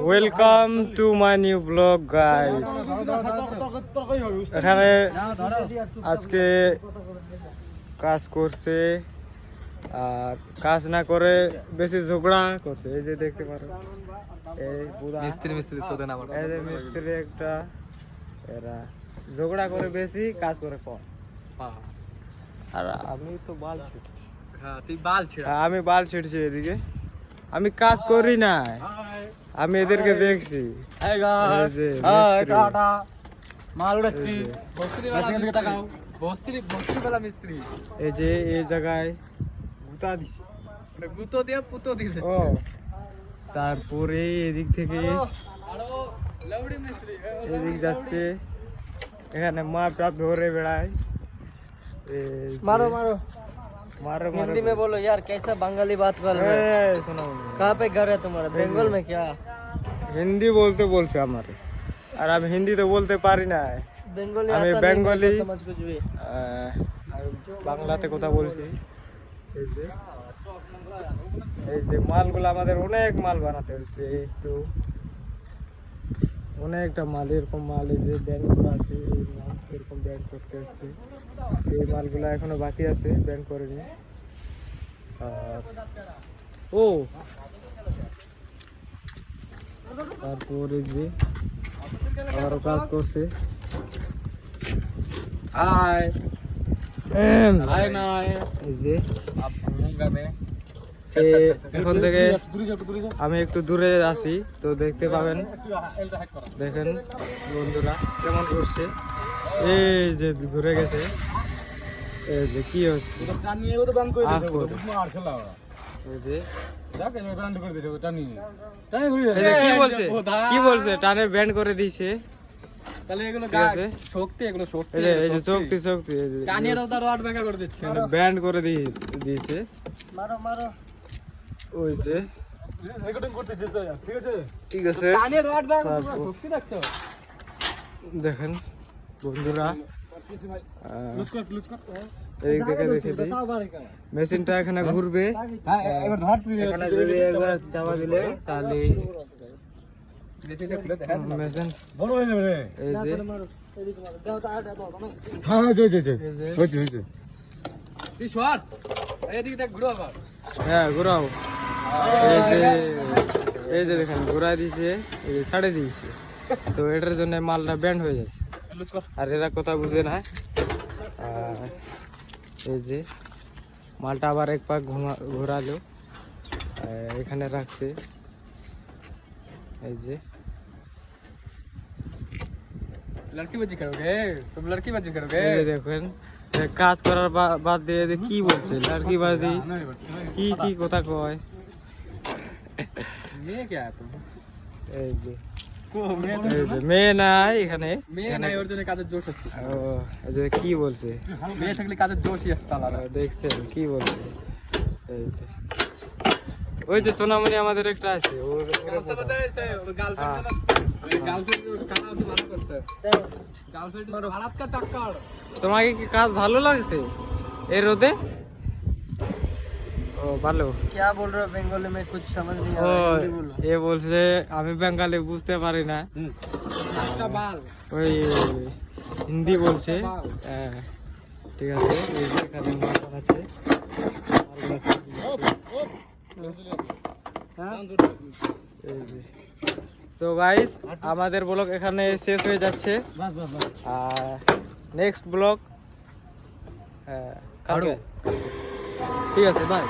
Welcome to my new blog guys. এখানে আজকে কাজ করছে আর কাজ না করে বেশি ঝগড়া করছে। এই যে দেখতে পারো এই মিস্ত্রি একটা, এরা ঝগড়া করে বেশি, কাজ করে কম। আর আমি তো বাল ছিটছি। আমি বাল ছিটছি এদিকে, আমি কাজ করি না, আমি এদেরকে দেখছি। এই যে এই জায়গায় গুতা দিছে, তারপরে এদিক থেকে এদিক যাচ্ছে, এখানে মাপ টাপ ধরে বেড়ায়। मारो मारो मारो हिंदी में बोलो यार, कैसा बंगाली बात कर रहे हो? सुनो, कहाँ पे घर है तुम्हारा? बंगाल में क्या? हिंदी बोलते बोलते हमारे, और अब हिंदी तो बोलते पारी ना है। बेंगली আমি आता नहीं, বেঙ্গলি, नहीं समझ कुछ भी। বাংলাতে কথা বলছি। এই যে মালগুলো আমাদের অনেক মাল বানাতে হচ্ছে, একটু অনেকটা মাল, এরকম মাল এই যে ব্যাংক করা আছে, এই মাল এরকম ব্যাংক করতে হচ্ছে। এই মালগুলো এখনো বাকি আছে, ব্যাংক করেনি। আর ও তারপরে যে আরো কাজ করছে। এই যে এখন থেকে আমি একটু দূরে আছি, তো দেখতে পাবেন। দেখেন বন্ধুরা কেমন করছে, এই যে ঘুরে গেছে। এই যে কি হচ্ছে, কি বলছে টানে ব্যান্ড করে দিয়েছে। ব্যান্ড করে দিয়েছে। ওই যে ঠিক আছে, দেখেন বন্ধুরা, মেশিনটা এখানে ঘুরবে, যদি একবার চাপা দিলে তাহলে মেশিন বড় হয়ে যাবে। এই যে হ্যাঁ ঘুরাও, এই যে দেখেন ঘুরাই দিয়েছে, এই যে ছাড়ে দিয়েছে, তো এটার জন্য মালটা ব্যান্ড হয়ে যাচ্ছে। আর এরা কথা বুঝে না। এই যে মালটা আবার এক পাক ঘোরালো, এখানে রাখছে। এই যে लड़कीबाजी करोगे तुम? लड़कीबाजी करोगे? দেখেন কাজ করার বাদ দিয়ে কি বলছে, লড়কিবাজি কি কি কথা কয়। মেয়ে क्या है तुम? এই যে মেয়ে নাই এখানে, মেয়ে নাই, ওর জন্য কাজের জোশ আসছে। ও এই যে কি বলছে, মেয়ে থাকলে কাজের জোশই আসছে আলাদা। দেখছেন কি বলছে। এই যে ওই যে সোনামণি আমাদের একটা আছে, তোমাকে কি কাজ ভালো লাগছে এই রোদে? ও ভালো। क्या बोल रहे हो बंगाली में? कुछ समझ नहीं आ ও रहा, हिंदी बोलो। এ বলছে আমি বাঙালি বুঝতে পারি না, ওই হিন্দি বলছে। হ্যাঁ ঠিক আছে, এই যে এখানে মাল আছে। তো গাইস আমাদের ব্লগ এখানে শেষ হয়ে যাচ্ছে, আর নেক্সট ব্লগ কালকে। ঠিক আছে, বাই।